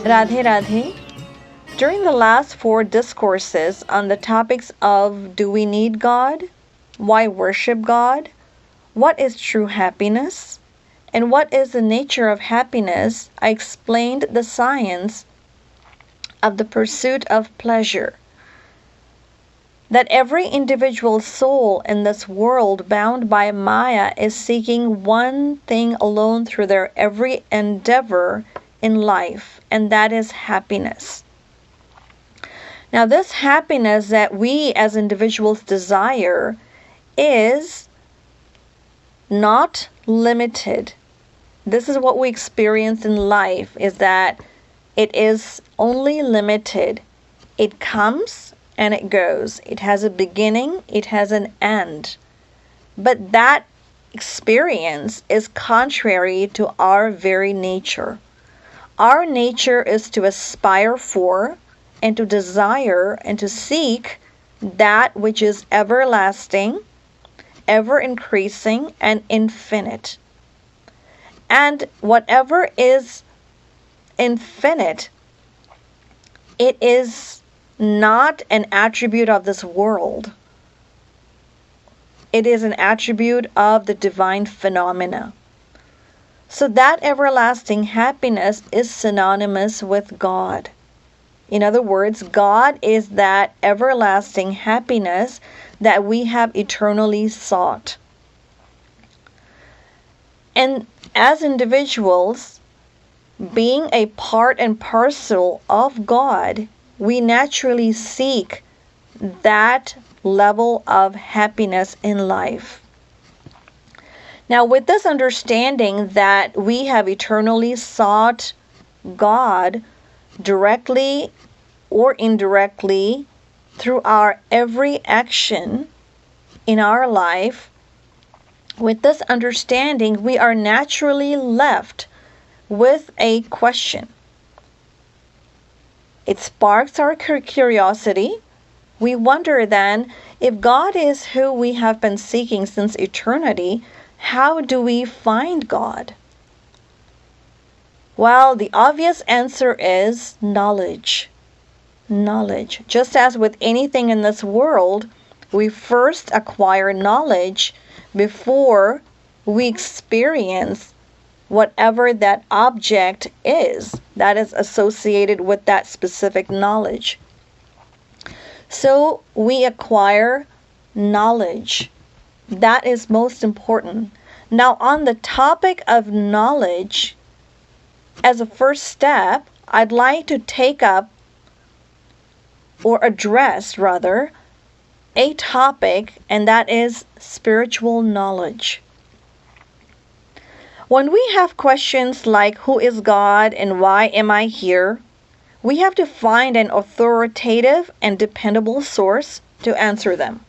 Radhey Radhey. During the last 4 discourses on the topics of do we need God, why worship God, what is true happiness, and what is the nature of happiness, I explained the science of the pursuit of pleasure. That every individual soul in this world bound by Maya is seeking one thing alone through their every endeavor in life, and that is happiness. Now, this happiness that we as individuals desire is not limited. This is what we experience in life, is that it is only limited. It comes and it goes. It has a beginning, it has an end. But that experience is contrary to our very nature. Our nature is to aspire for and to desire and to seek that which is everlasting, ever increasing, and infinite. And whatever is infinite, it is not an attribute of this world. It is an attribute of the divine phenomena. So that everlasting happiness is synonymous with God. In other words, God is that everlasting happiness that we have eternally sought. And as individuals, being a part and parcel of God, we naturally seek that level of happiness in life. Now, with this understanding that we have eternally sought God directly or indirectly through our every action in our life, with this understanding, we are naturally left with a question. It sparks our curiosity. We wonder then, if God is who we have been seeking since eternity, how do we find God? Well, the obvious answer is knowledge. Knowledge. Just as with anything in this world, we first acquire knowledge before we experience whatever that object is that is associated with that specific knowledge. So we acquire knowledge. That is most important. Now, on the topic of knowledge, as a first step, I'd like to take up or address rather a topic, and that is spiritual knowledge. When we have questions like who is God and why am I here, we have to find an authoritative and dependable source to answer them.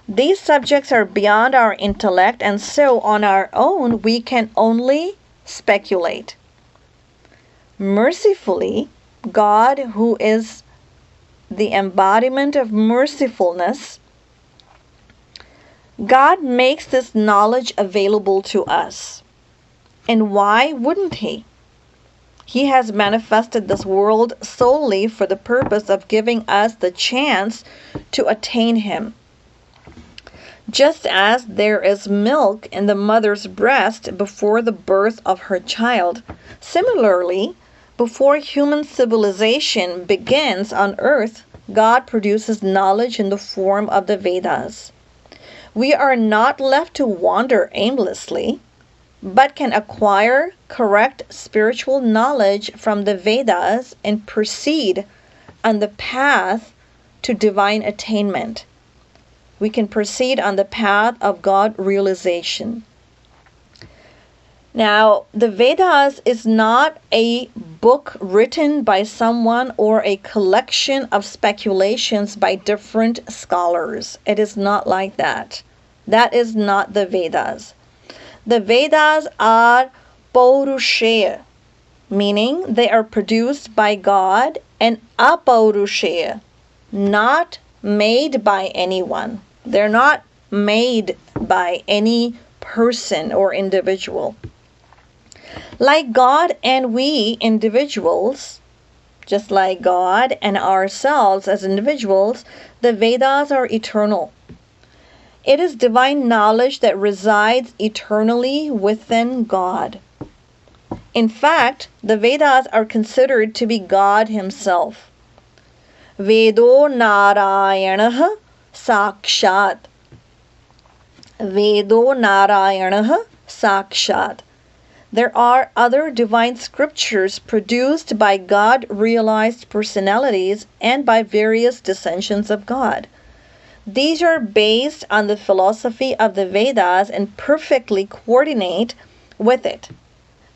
These subjects are beyond our intellect, and so on our own we can only speculate. Mercifully, God, who is the embodiment of mercifulness, God makes this knowledge available to us. And why wouldn't He? He has manifested this world solely for the purpose of giving us the chance to attain Him. Just as there is milk in the mother's breast before the birth of her child, similarly, before human civilization begins on earth, God produces knowledge in the form of the Vedas. We are not left to wander aimlessly, but can acquire correct spiritual knowledge from the Vedas and proceed on the path to divine attainment. We can proceed on the path of God realization. Now, the Vedas is not a book written by someone or a collection of speculations by different scholars. It is not like that. That is not the Vedas. The Vedas are Paurusheya, meaning they are produced by God, and Apaurusheya, not made by anyone. They're not made by any person or individual. Like God and we individuals, Just like God and ourselves as individuals, the Vedas are eternal. It is divine knowledge that resides eternally within God. In fact, the Vedas are considered to be God Himself. Vedo Narayanah Sakshat. Vedo Narayanah Sakshat. There are other divine scriptures produced by God-realized personalities and by various descensions of God. These are based on the philosophy of the Vedas and perfectly coordinate with it.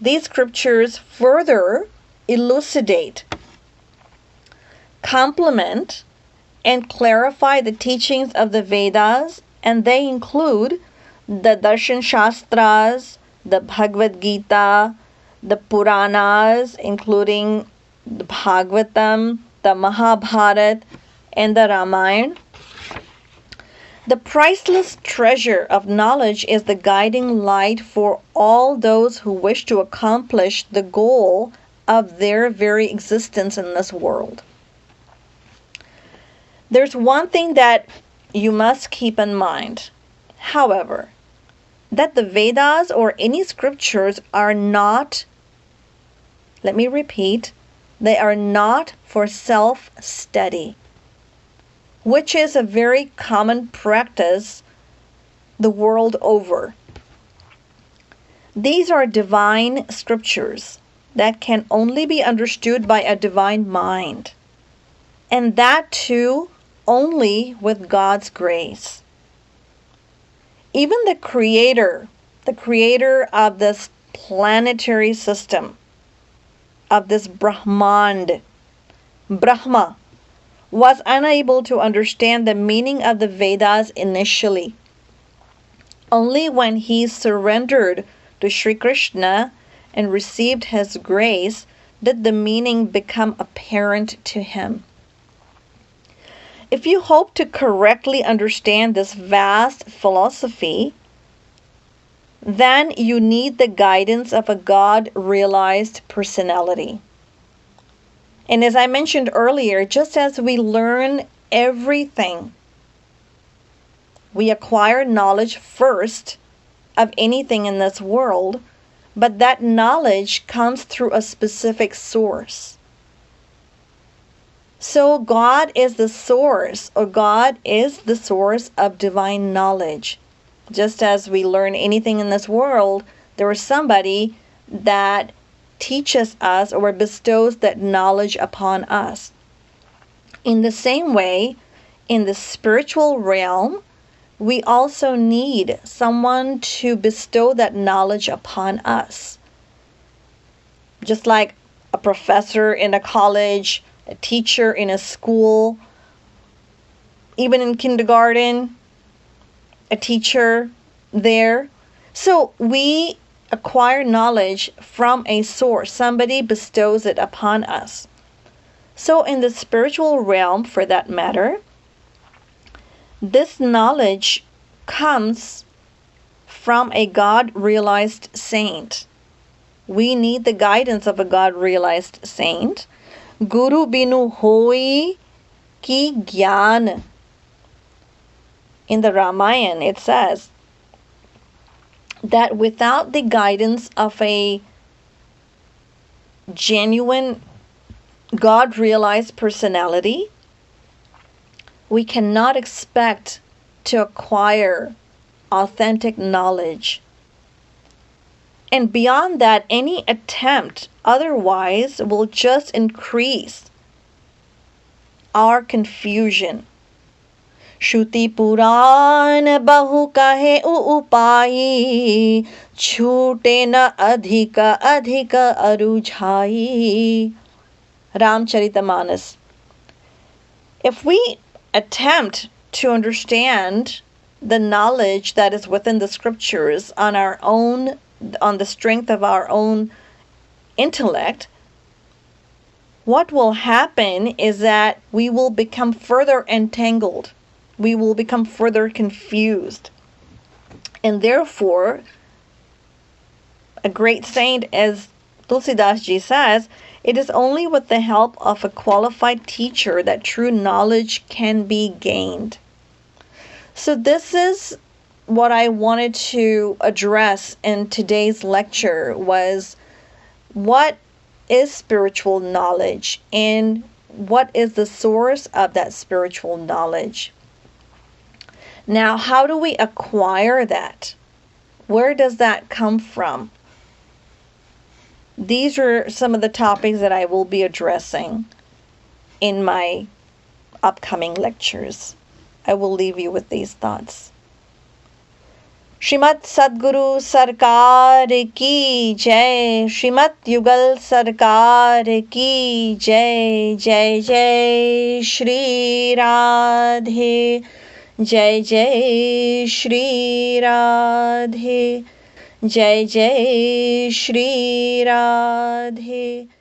These scriptures further elucidate, complement, and clarify the teachings of the Vedas, and they include the Darshan Shastras, the Bhagavad Gita, the Puranas, including the Bhagavatam, the Mahabharata, and the Ramayana. The priceless treasure of knowledge is the guiding light for all those who wish to accomplish the goal of their very existence in this world. There's one thing that you must keep in mind, however, that the Vedas or any scriptures are not, let me repeat, they are not for self-study, which is a very common practice the world over. These are divine scriptures that can only be understood by a divine mind, and that too only with God's grace. Even the creator of this planetary system, of this Brahmand, Brahma, was unable to understand the meaning of the Vedas initially. Only when he surrendered to Sri Krishna and received his grace did the meaning become apparent to him. If you hope to correctly understand this vast philosophy, then you need the guidance of a God-realized personality. And as I mentioned earlier, just as we learn everything, we acquire knowledge first of anything in this world, but that knowledge comes through a specific source. So God is the source, or God is the source of divine knowledge. Just as we learn anything in this world, there is somebody that teaches us or bestows that knowledge upon us. In the same way, in the spiritual realm, we also need someone to bestow that knowledge upon us. Just like a professor in a college, a teacher in a school, even in kindergarten, a teacher there. So we acquire knowledge from a source. Somebody bestows it upon us. So in the spiritual realm, for that matter, this knowledge comes from a God-realized saint. We need the guidance of a God-realized saint. Guru binu hoi ki gyan. In the Ramayana, it says that without the guidance of a genuine God-realized personality, we cannot expect to acquire authentic knowledge. And beyond that, any attempt otherwise will just increase our confusion. Shruti Puran bahu kahe upai, chhute na adhika adhika arujhai. Ramcharitamanas. If we attempt to understand the knowledge that is within the scriptures on the strength of our own intellect, what will happen is that we will become further entangled. We will become further confused. And therefore, a great saint as Tulsidas ji says, it is only with the help of a qualified teacher that true knowledge can be gained. So this is what I wanted to address in today's lecture, was what is spiritual knowledge and what is the source of that spiritual knowledge. Now, how do we acquire that? Where does that come from? These are some of the topics that I will be addressing in my upcoming lectures. I will leave you with these thoughts. Shrimad सद्गुरु सरकार की जय, श्रीमद् युगल सरकार की जय, जय जय श्री राधे, जय जय श्री राधे, जय जय श्री राधे.